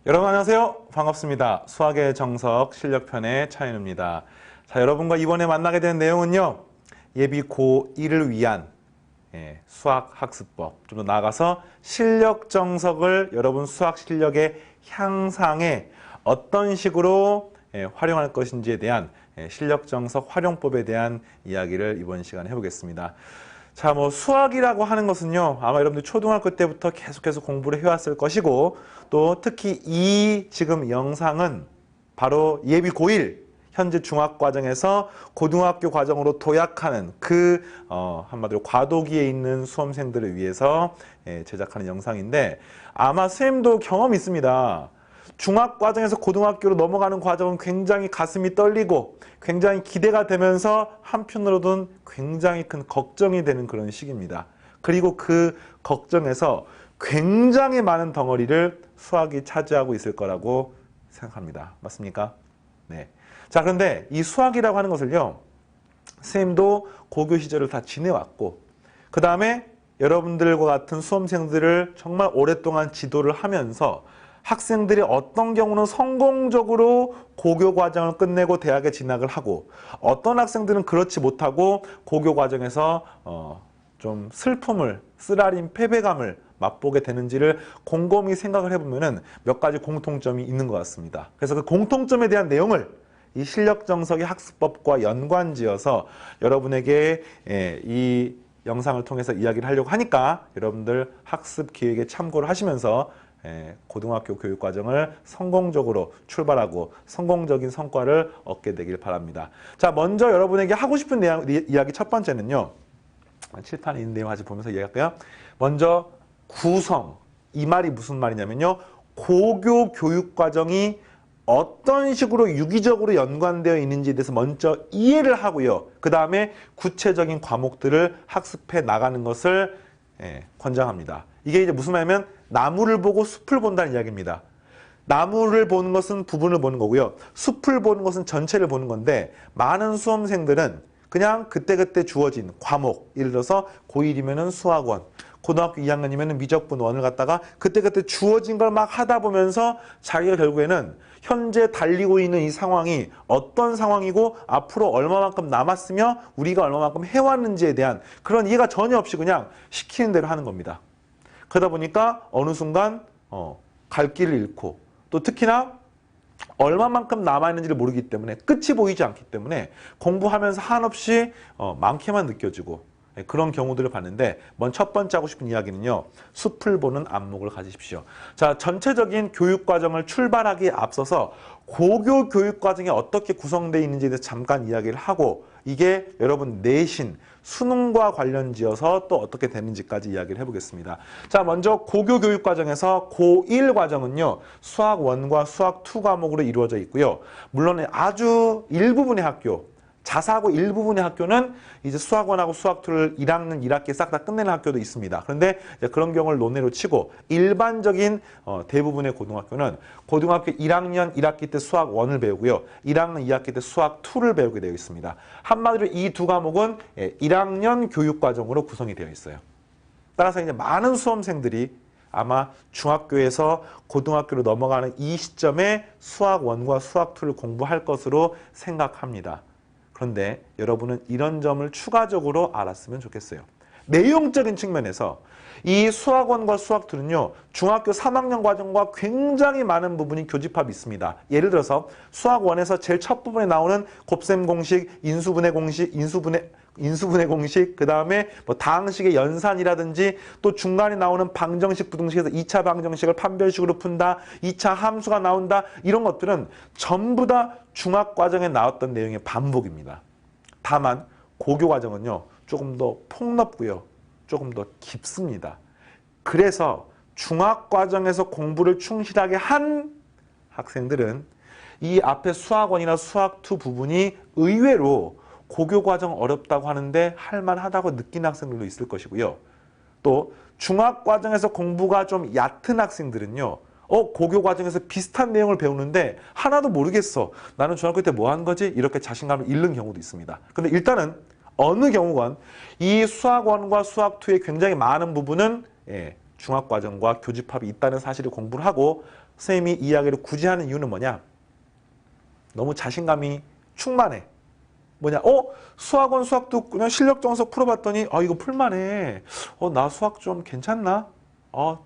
여러분 안녕하세요. 반갑습니다. 수학의 정석 실력편의 차윤우입니다. 자, 여러분과 이번에 만나게 된 내용은요. 예비 고1을 위한 수학 학습법, 좀 더 나아가서 실력 정석을 여러분 수학 실력의 향상에 어떤 식으로 활용할 것인지에 대한 실력 정석 활용법에 대한 이야기를 이번 시간에 해보겠습니다. 자, 수학이라고 하는 것은요, 아마 여러분들 초등학교 때부터 계속해서 공부를 해왔을 것이고, 또 특히 이 지금 영상은 바로 예비 고1, 현재 중학과정에서 고등학교 과정으로 도약하는 한마디로 과도기에 있는 수험생들을 위해서 제작하는 영상인데, 아마 선생님도 경험이 있습니다. 중학과정에서 고등학교로 넘어가는 과정은 굉장히 가슴이 떨리고 굉장히 기대가 되면서 한편으로는 굉장히 큰 걱정이 되는 그런 시기입니다. 그리고 그 걱정에서 굉장히 많은 덩어리를 수학이 차지하고 있을 거라고 생각합니다. 맞습니까? 네. 자, 그런데 이 수학이라고 하는 것을요, 선생님도 고교 시절을 다 지내왔고, 그 다음에 여러분들과 같은 수험생들을 정말 오랫동안 지도를 하면서 학생들이 어떤 경우는 성공적으로 고교 과정을 끝내고 대학에 진학을 하고, 어떤 학생들은 그렇지 못하고 고교 과정에서 좀 슬픔을, 쓰라린 패배감을 맛보게 되는지를 곰곰이 생각을 해보면은 몇 가지 공통점이 있는 것 같습니다. 그래서 그 공통점에 대한 내용을 이 실력정석의 학습법과 연관지어서 여러분에게 이 영상을 통해서 이야기를 하려고 하니까 여러분들 학습 기획에 참고를 하시면서 고등학교 교육과정을 성공적으로 출발하고 성공적인 성과를 얻게 되길 바랍니다. 자, 먼저 여러분에게 하고 싶은 이야기 첫 번째는요. 칠판에 있는 내용 같이 보면서 이야기할까요? 먼저 구성. 이 말이 무슨 말이냐면요. 고교 교육과정이 어떤 식으로 유기적으로 연관되어 있는지에 대해서 먼저 이해를 하고요. 그 다음에 구체적인 과목들을 학습해 나가는 것을 권장합니다. 이게 이제 무슨 말이냐면 나무를 보고 숲을 본다는 이야기입니다. 나무를 보는 것은 부분을 보는 거고요. 숲을 보는 것은 전체를 보는 건데, 많은 수험생들은 그냥 그때그때 주어진 과목, 예를 들어서 고1이면은 수학원, 고등학교 2학년이면 미적분 1을 갖다가 그때그때 주어진 걸 막 하다 보면서 자기가 결국에는 현재 달리고 있는 이 상황이 어떤 상황이고 앞으로 얼마만큼 남았으며 우리가 얼마만큼 해왔는지에 대한 그런 이해가 전혀 없이 그냥 시키는 대로 하는 겁니다. 그러다 보니까 어느 순간 갈 길을 잃고, 또 특히나 얼마만큼 남아있는지를 모르기 때문에, 끝이 보이지 않기 때문에 공부하면서 한없이 많게만 느껴지고 그런 경우들을 봤는데, 첫 번째 하고 싶은 이야기는요, 숲을 보는 안목을 가지십시오. 자, 전체적인 교육과정을 출발하기에 앞서서 고교 교육과정이 어떻게 구성되어 있는지에 대해서 잠깐 이야기를 하고, 이게 여러분 내신, 수능과 관련지어서 또 어떻게 되는지까지 이야기를 해보겠습니다. 자, 먼저 고교 교육과정에서 고1 과정은요, 수학 1과 수학 2 과목으로 이루어져 있고요. 물론 아주 일부분의 학교, 자사고 일부분의 학교는 이제 수학 1하고 수학 2를 1학년 1학기에 싹 다 끝내는 학교도 있습니다. 그런데 그런 경우를 논외로 치고 일반적인 대부분의 고등학교는 고등학교 1학년 1학기 때 수학 1을 배우고요. 1학년 2학기 때 수학 2를 배우게 되어 있습니다. 한마디로 이 두 과목은 1학년 교육과정으로 구성이 되어 있어요. 따라서 이제 많은 수험생들이 아마 중학교에서 고등학교로 넘어가는 이 시점에 수학 1과 수학 2를 공부할 것으로 생각합니다. 그런데 여러분은 이런 점을 추가적으로 알았으면 좋겠어요. 내용적인 측면에서 이 수학원과 수학2는요, 중학교 3학년 과정과 굉장히 많은 부분이 교집합이 있습니다. 예를 들어서 수학1에서 제일 첫 부분에 나오는 곱셈 공식, 인수분해 공식, 인수분해 공식, 그 다음에 다항식의 연산이라든지, 또 중간에 나오는 방정식, 부등식에서 2차 방정식을 판별식으로 푼다, 2차 함수가 나온다, 이런 것들은 전부 다 중학과정에 나왔던 내용의 반복입니다. 다만 고교 과정은요, 조금 더 폭넓고요, 조금 더 깊습니다. 그래서 중학과정에서 공부를 충실하게 한 학생들은 이 앞에 수학1이나 수학2 부분이 의외로 고교 과정 어렵다고 하는데 할만하다고 느끼는 학생들도 있을 것이고요. 또 중학과정에서 공부가 좀 얕은 학생들은요, 고교 과정에서 비슷한 내용을 배우는데 하나도 모르겠어. 나는 중학교 때 뭐 한 거지? 이렇게 자신감을 잃는 경우도 있습니다. 근데 일단은 어느 경우건 이 수학 1과 수학 2의 굉장히 많은 부분은 중학과정과 교집합이 있다는 사실을 공부를 하고, 선생님이 이 이야기를 굳이 하는 이유는 뭐냐? 너무 자신감이 충만해. 뭐냐? 수학원 수학도 그냥 실력 정석 풀어봤더니 이거 풀만해. 나 수학 좀 괜찮나?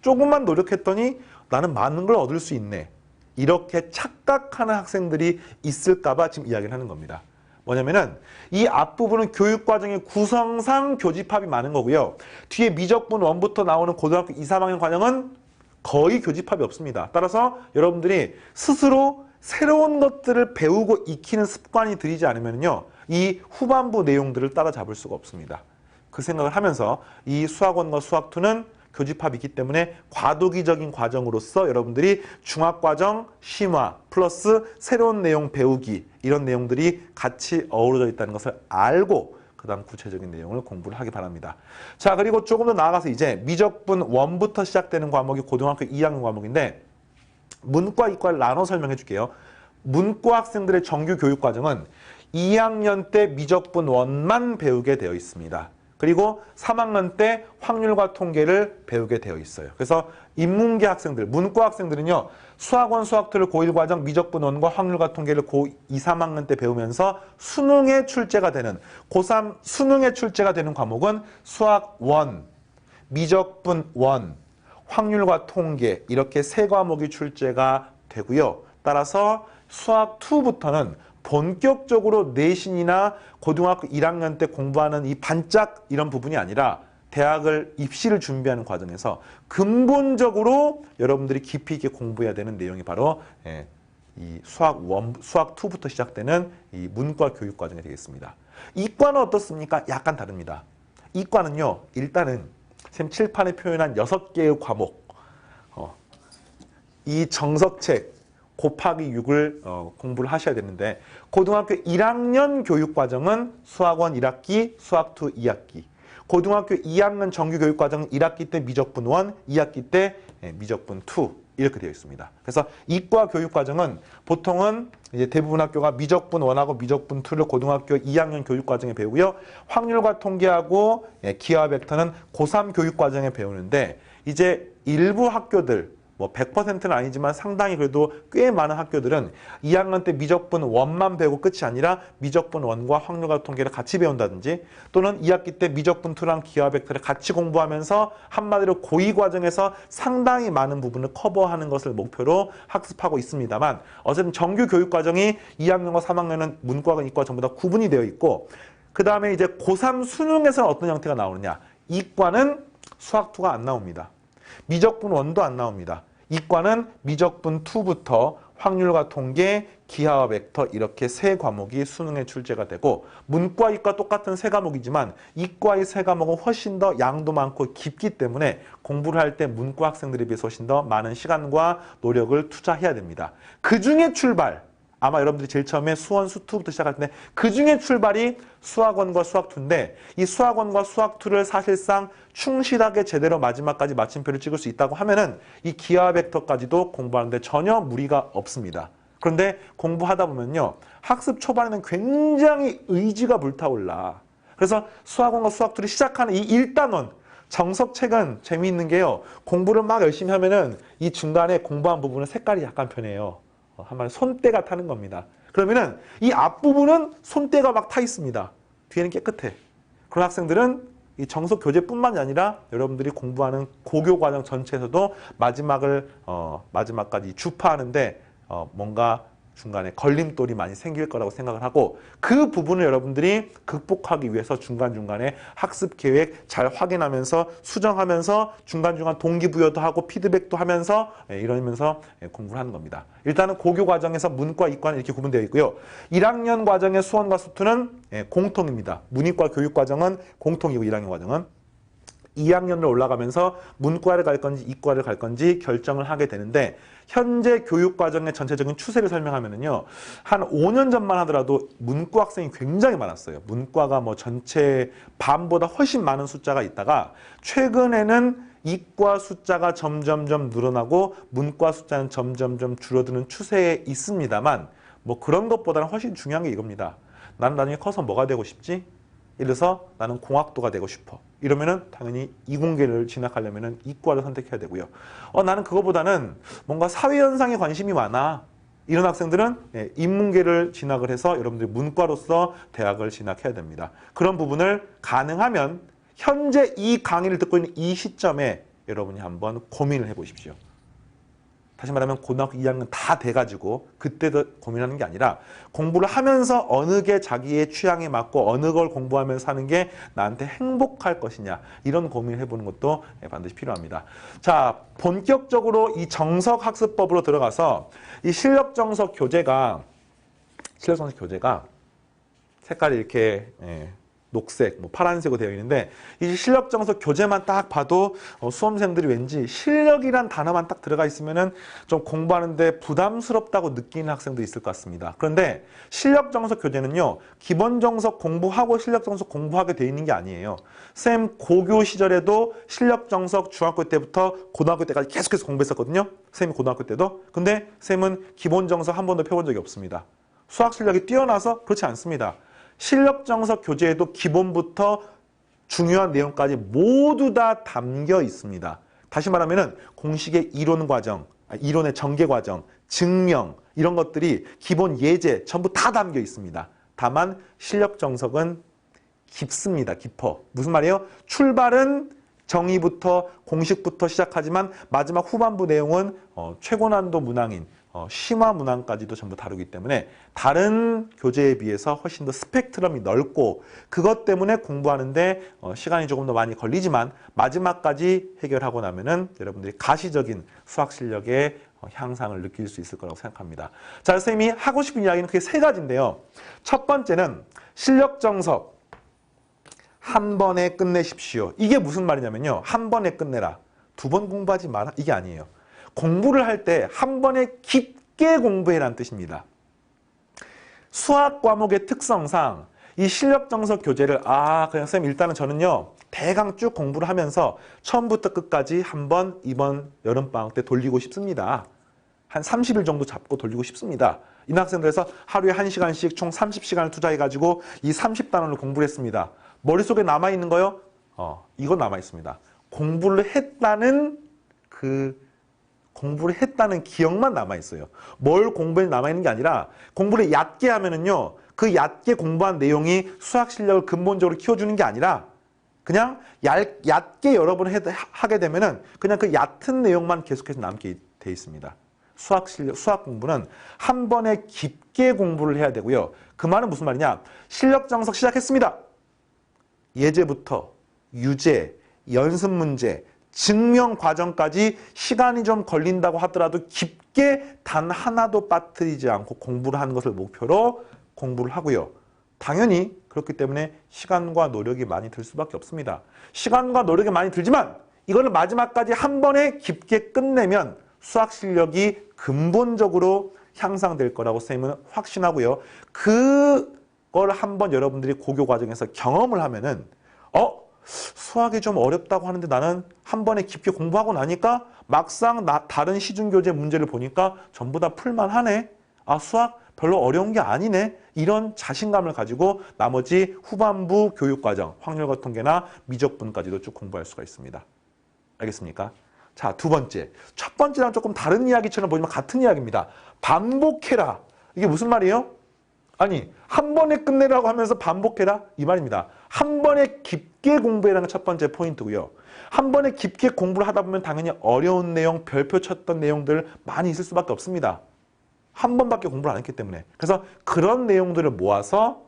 조금만 노력했더니 나는 많은 걸 얻을 수 있네. 이렇게 착각하는 학생들이 있을까봐 지금 이야기를 하는 겁니다. 뭐냐면은 이 앞부분은 교육과정의 구성상 교집합이 많은 거고요. 뒤에 미적분 1부터 나오는 고등학교 2, 3학년 과정은 거의 교집합이 없습니다. 따라서 여러분들이 스스로 새로운 것들을 배우고 익히는 습관이 들이지 않으면요, 이 후반부 내용들을 따라잡을 수가 없습니다. 그 생각을 하면서 이 수학원과 수학2는 교집합이 있기 때문에 과도기적인 과정으로서 여러분들이 중학과정, 심화, 플러스 새로운 내용 배우기, 이런 내용들이 같이 어우러져 있다는 것을 알고 그 다음 구체적인 내용을 공부를 하기 바랍니다. 자, 그리고 조금 더 나아가서 이제 미적분 1부터 시작되는 과목이 고등학교 2학년 과목인데, 문과, 이과를 나눠 설명해 줄게요. 문과 학생들의 정규 교육 과정은 2학년 때 미적분 1만 배우게 되어 있습니다. 그리고 3학년 때 확률과 통계를 배우게 되어 있어요. 그래서 인문계 학생들, 문과 학생들은요, 수학원, 수학2를 고1 과정 미적분 1과 확률과 통계를 고2, 3학년 때 배우면서 수능에 출제가 되는, 고3 수능에 출제가 되는 과목은 수학 1, 미적분 1, 확률과 통계, 이렇게 세 과목이 출제가 되고요. 따라서 수학 2부터는 본격적으로 내신이나 고등학교 1학년 때 공부하는 이 반짝 이런 부분이 아니라 대학을 입시를 준비하는 과정에서 근본적으로 여러분들이 깊이 있게 공부해야 되는 내용이 바로 이 수학 2부터 시작되는 이 문과 교육 과정이 되겠습니다. 이과는 어떻습니까? 약간 다릅니다. 이과는요, 일단은 쌤 칠판에 표현한 6개의 과목, 이 정석책 곱하기 6을 공부를 하셔야 되는데, 고등학교 1학년 교육과정은 수학원 1학기, 수학2 2학기, 고등학교 2학년 정규교육과정은 1학기 때 미적분 1, 2학기 때 미적분 2, 이렇게 되어 있습니다. 그래서 이과 교육과정은 보통은 이제 대부분 학교가 미적분 1하고 미적분 2를 고등학교 2학년 교육과정에 배우고요. 확률과 통계하고 기하 벡터는 고3 교육과정에 배우는데, 이제 일부 학교들, 뭐 100%는 아니지만 상당히 그래도 꽤 많은 학교들은 2학년 때 미적분 1만 배우고 끝이 아니라 미적분 1과 확률과 통계를 같이 배운다든지, 또는 2학기 때 미적분 2랑 기하 벡터를 같이 공부하면서 한마디로 고2 과정에서 상당히 많은 부분을 커버하는 것을 목표로 학습하고 있습니다만, 어쨌든 정규 교육 과정이 2학년과 3학년은 문과와 이과 전부 다 구분이 되어 있고, 그 다음에 이제 고3 수능에서는 어떤 형태가 나오느냐. 이과는 수학2가 안 나옵니다. 미적분 1도 안 나옵니다. 이과는 미적분 2부터 확률과 통계, 기하와 벡터, 이렇게 세 과목이 수능에 출제가 되고, 문과, 이과 똑같은 세 과목이지만 이과의 세 과목은 훨씬 더 양도 많고 깊기 때문에 공부를 할 때 문과 학생들에 비해서 훨씬 더 많은 시간과 노력을 투자해야 됩니다. 그 중에 출발, 아마 여러분들이 제일 처음에 수원, 수2부터 시작할 텐데 그 중에 출발이 수학원과 수학2인데, 이 수학원과 수학2를 사실상 충실하게 제대로 마지막까지 마침표를 찍을 수 있다고 하면은 이 기하 벡터까지도 공부하는데 전혀 무리가 없습니다. 그런데 공부하다 보면요, 학습 초반에는 굉장히 의지가 불타올라. 그래서 수학원과 수학2를 시작하는 이 1단원, 정석책은 재미있는 게요, 공부를 막 열심히 하면은 이 중간에 공부한 부분은 색깔이 약간 변해요. 한마디로 손때가 타는 겁니다. 그러면은 이 앞부분은 손때가 막 타 있습니다. 뒤에는 깨끗해. 그런 학생들은 이 정석 교재뿐만이 아니라 여러분들이 공부하는 고교 과정 전체에서도 마지막까지 주파하는데 뭔가 중간에 걸림돌이 많이 생길 거라고 생각을 하고, 그 부분을 여러분들이 극복하기 위해서 중간중간에 학습 계획 잘 확인하면서 수정하면서 중간중간 동기부여도 하고 피드백도 하면서 이러면서 공부를 하는 겁니다. 일단은 고교 과정에서 문과, 이과는 이렇게 구분되어 있고요. 1학년 과정의 수원과 수2는 공통입니다. 문이과 교육 과정은 공통이고, 1학년 과정은 2학년으로 올라가면서 문과를 갈 건지 이과를 갈 건지 결정을 하게 되는데, 현재 교육과정의 전체적인 추세를 설명하면은요, 한 5년 전만 하더라도 문과 학생이 굉장히 많았어요. 문과가 뭐 전체 반보다 훨씬 많은 숫자가 있다가, 최근에는 이과 숫자가 점점점 늘어나고 문과 숫자는 점점점 줄어드는 추세에 있습니다만, 뭐 그런 것보다는 훨씬 중요한 게 이겁니다. 나는 나중에 커서 뭐가 되고 싶지? 예를 들어서 나는 공학도가 되고 싶어. 이러면은 당연히 이공계를 진학하려면은 이과를 선택해야 되고요. 나는 그거보다는 뭔가 사회현상에 관심이 많아. 이런 학생들은 인문계를 진학을 해서 여러분들이 문과로서 대학을 진학해야 됩니다. 그런 부분을 가능하면 현재 이 강의를 듣고 있는 이 시점에 여러분이 한번 고민을 해보십시오. 다시 말하면 고등학교 2학년 다 돼가지고 그때도 고민하는 게 아니라 공부를 하면서 어느 게 자기의 취향에 맞고 어느 걸 공부하면서 하는 게 나한테 행복할 것이냐 이런 고민을 해보는 것도 반드시 필요합니다. 자, 본격적으로 이 정석학습법으로 들어가서 이 실력정석 교재가 색깔이 이렇게 녹색, 파란색으로 되어 있는데 이 실력정석 교재만 딱 봐도 수험생들이 왠지 실력이란 단어만 딱 들어가 있으면은 좀 공부하는데 부담스럽다고 느끼는 학생도 있을 것 같습니다. 그런데 실력정석 교재는요, 기본정석 공부하고 실력정석 공부하게 되어 있는 게 아니에요. 쌤 고교 시절에도 실력정석 중학교 때부터 고등학교 때까지 계속해서 공부했었거든요. 쌤이 고등학교 때도. 근데 쌤은 기본정석 한 번도 펴본 적이 없습니다. 수학 실력이 뛰어나서 그렇지 않습니다. 실력정석 교재에도 기본부터 중요한 내용까지 모두 다 담겨 있습니다. 다시 말하면 공식의 이론 과정, 이론의 전개 과정, 증명 이런 것들이 기본 예제 전부 다 담겨 있습니다. 다만 실력정석은 깊습니다. 깊어. 무슨 말이에요? 출발은 정의부터 공식부터 시작하지만 마지막 후반부 내용은 최고난도 문항인 심화 문항까지도 전부 다루기 때문에 다른 교재에 비해서 훨씬 더 스펙트럼이 넓고 그것 때문에 공부하는데 시간이 조금 더 많이 걸리지만 마지막까지 해결하고 나면은 여러분들이 가시적인 수학 실력의 향상을 느낄 수 있을 거라고 생각합니다. 자, 선생님이 하고 싶은 이야기는 크게 세 가지인데요. 첫 번째는 실력정석 한 번에 끝내십시오. 이게 무슨 말이냐면요. 한 번에 끝내라. 두 번 공부하지 마라. 이게 아니에요. 공부를 할 때 한 번에 깊게 공부해라는 뜻입니다. 수학 과목의 특성상 이 실력정석 교재를 그냥 쌤 일단은 저는요. 대강 쭉 공부를 하면서 처음부터 끝까지 한 번, 이번 여름방학 때 돌리고 싶습니다. 한 30일 정도 잡고 돌리고 싶습니다. 이 학생들에서 하루에 1시간씩 총 30시간을 투자해가지고 이 30단원을 공부를 했습니다. 머릿속에 남아있는 거요? 이거 남아있습니다. 공부를 했다는 기억만 남아있어요. 뭘 공부해 남아있는 게 아니라 공부를 얕게 하면은요, 그 얕게 공부한 내용이 수학 실력을 근본적으로 키워주는 게 아니라 그냥 얕게 여러 번 하게 되면은 그냥 그 얕은 내용만 계속해서 남게 돼 있습니다. 수학 공부는 한 번에 깊게 공부를 해야 되고요. 그 말은 무슨 말이냐? 실력정석 시작했습니다. 예제부터 유제, 연습 문제, 증명 과정까지 시간이 좀 걸린다고 하더라도 깊게 단 하나도 빠뜨리지 않고 공부를 하는 것을 목표로 공부를 하고요. 당연히 그렇기 때문에 시간과 노력이 많이 들 수밖에 없습니다. 시간과 노력이 많이 들지만 이거를 마지막까지 한 번에 깊게 끝내면 수학 실력이 근본적으로 향상될 거라고 쌤은 확신하고요. 그걸 한번 여러분들이 고교 과정에서 경험을 하면은 수학이 좀 어렵다고 하는데 나는 한 번에 깊게 공부하고 나니까 막상 다른 시중교재 문제를 보니까 전부 다 풀만하네. 수학 별로 어려운 게 아니네. 이런 자신감을 가지고 나머지 후반부 교육과정, 확률과 통계나 미적분까지도 쭉 공부할 수가 있습니다. 알겠습니까? 자, 두 번째. 첫 번째랑 조금 다른 이야기처럼 보이지만 같은 이야기입니다. 반복해라. 이게 무슨 말이에요? 아니, 한 번에 끝내라고 하면서 반복해라? 이 말입니다. 한 번에 깊게 공부해라는 첫 번째 포인트고요. 한 번에 깊게 공부를 하다 보면 당연히 어려운 내용, 별표 쳤던 내용들 많이 있을 수밖에 없습니다. 한 번밖에 공부를 안 했기 때문에. 그래서 그런 내용들을 모아서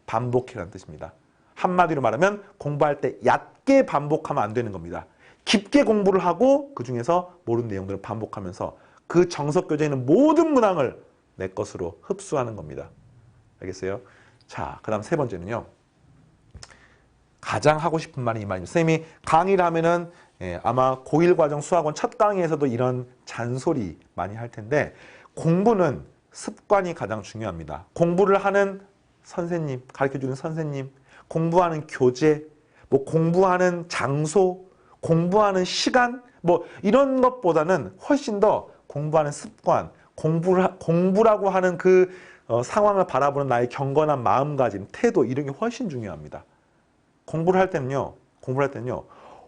반복해라는 뜻입니다. 한마디로 말하면 공부할 때 얕게 반복하면 안 되는 겁니다. 깊게 공부를 하고 그중에서 모르는 내용들을 반복하면서 그 정석교재에 있는 모든 문항을 내 것으로 흡수하는 겁니다. 알겠어요? 자, 그 다음 세 번째는요. 가장 하고 싶은 말이 이 말입니다. 선생님이 강의를 하면은 아마 고1 과정 수학원 첫 강의에서도 이런 잔소리 많이 할 텐데 공부는 습관이 가장 중요합니다. 공부를 하는 선생님, 가르쳐주는 선생님, 공부하는 교재, 공부하는 장소, 공부하는 시간, 이런 것보다는 훨씬 더 공부하는 습관, 공부라고 하는 그 상황을 바라보는 나의 경건한 마음가짐, 태도 이런 게 훨씬 중요합니다. 공부를 할 때는요.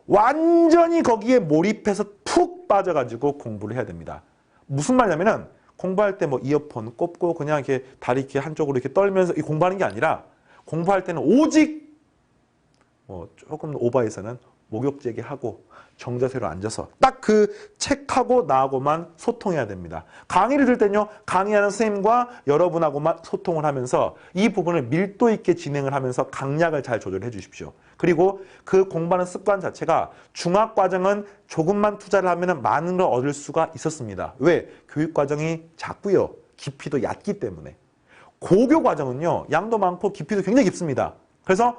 완전히 거기에 몰입해서 푹 빠져가지고 공부를 해야 됩니다. 무슨 말이냐면은 공부할 때 뭐 이어폰 꼽고 그냥 이렇게 다리 이렇게 한쪽으로 이렇게 떨면서 공부하는 게 아니라 공부할 때는 오직 조금 오버해서는 목욕제기 하고 정자세로 앉아서 딱 그 책하고 나하고만 소통해야 됩니다. 강의를 들을 때는요. 강의하는 선생님과 여러분하고만 소통을 하면서 이 부분을 밀도 있게 진행을 하면서 강약을 잘 조절해 주십시오. 그리고 그 공부하는 습관 자체가 중학과정은 조금만 투자를 하면 많은 걸 얻을 수가 있었습니다. 왜? 교육과정이 작고요. 깊이도 얕기 때문에. 고교과정은요. 양도 많고 깊이도 굉장히 깊습니다. 그래서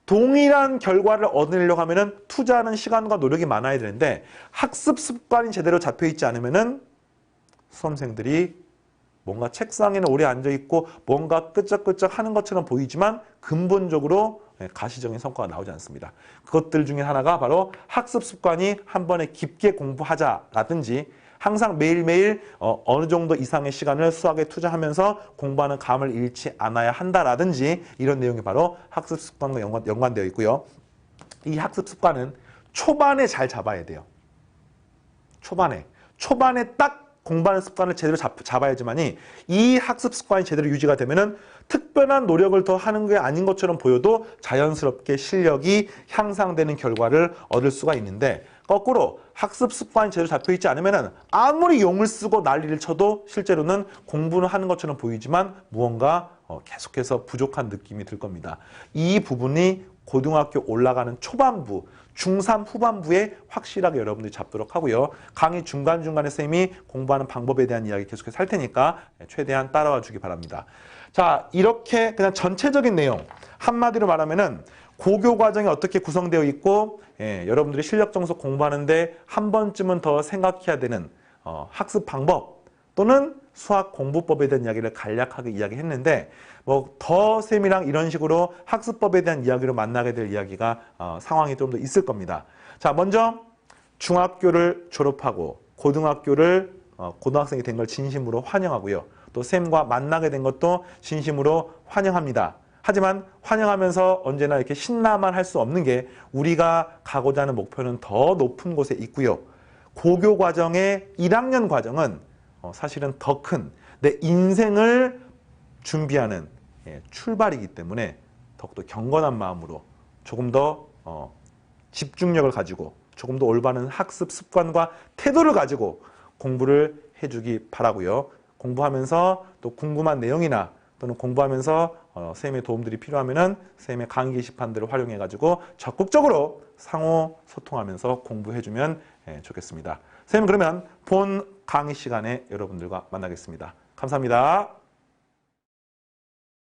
동일한 결과를 얻으려고 하면은 투자하는 시간과 노력이 많아야 되는데 학습 습관이 제대로 잡혀 있지 않으면은 수험생들이 뭔가 책상에는 오래 앉아 있고 뭔가 끄적끄적 하는 것처럼 보이지만 근본적으로 가시적인 성과가 나오지 않습니다. 그것들 중에 하나가 바로 학습 습관이 한 번에 깊게 공부하자라든지 항상 매일매일 어느 정도 이상의 시간을 수학에 투자하면서 공부하는 감을 잃지 않아야 한다라든지 이런 내용이 바로 학습 습관과 연관되어 있고요. 이 학습 습관은 초반에 잘 잡아야 돼요. 초반에 딱 공부하는 습관을 제대로 잡아야지만이 이 학습 습관이 제대로 유지가 되면은 특별한 노력을 더 하는 게 아닌 것처럼 보여도 자연스럽게 실력이 향상되는 결과를 얻을 수가 있는데 거꾸로 학습 습관이 제대로 잡혀 있지 않으면은 아무리 용을 쓰고 난리를 쳐도 실제로는 공부는 하는 것처럼 보이지만 무언가 계속해서 부족한 느낌이 들 겁니다. 이 부분이 고등학교 올라가는 초반부, 중3 후반부에 확실하게 여러분들이 잡도록 하고요. 강의 중간중간에 쌤이 공부하는 방법에 대한 이야기 계속해서 할 테니까 최대한 따라와 주기 바랍니다. 자, 이렇게 그냥 전체적인 내용 한마디로 말하면은 고교 과정이 어떻게 구성되어 있고 여러분들이 실력 정석 공부하는데 한 번쯤은 더 생각해야 되는 학습 방법 또는 수학 공부법에 대한 이야기를 간략하게 이야기했는데 뭐 더 쌤이랑 이런 식으로 학습법에 대한 이야기로 만나게 될 이야기가 상황이 좀 더 있을 겁니다. 자, 먼저 중학교를 졸업하고 고등학교를 고등학생이 된 걸 진심으로 환영하고요. 또 쌤과 만나게 된 것도 진심으로 환영합니다. 하지만 환영하면서 언제나 이렇게 신나만 할 수 없는 게 우리가 가고자 하는 목표는 더 높은 곳에 있고요. 고교 과정의 1학년 과정은 사실은 더 큰 내 인생을 준비하는 출발이기 때문에 더욱더 경건한 마음으로 조금 더 집중력을 가지고 조금 더 올바른 학습 습관과 태도를 가지고 공부를 해주기 바라고요. 공부하면서 또 궁금한 내용이나 또는 공부하면서 쌤의 도움들이 필요하면은 쌤의 강의 게시판들을 활용해가지고 적극적으로 상호 소통하면서 공부해주면 좋겠습니다. 쌤은 그러면 본 강의 시간에 여러분들과 만나겠습니다. 감사합니다.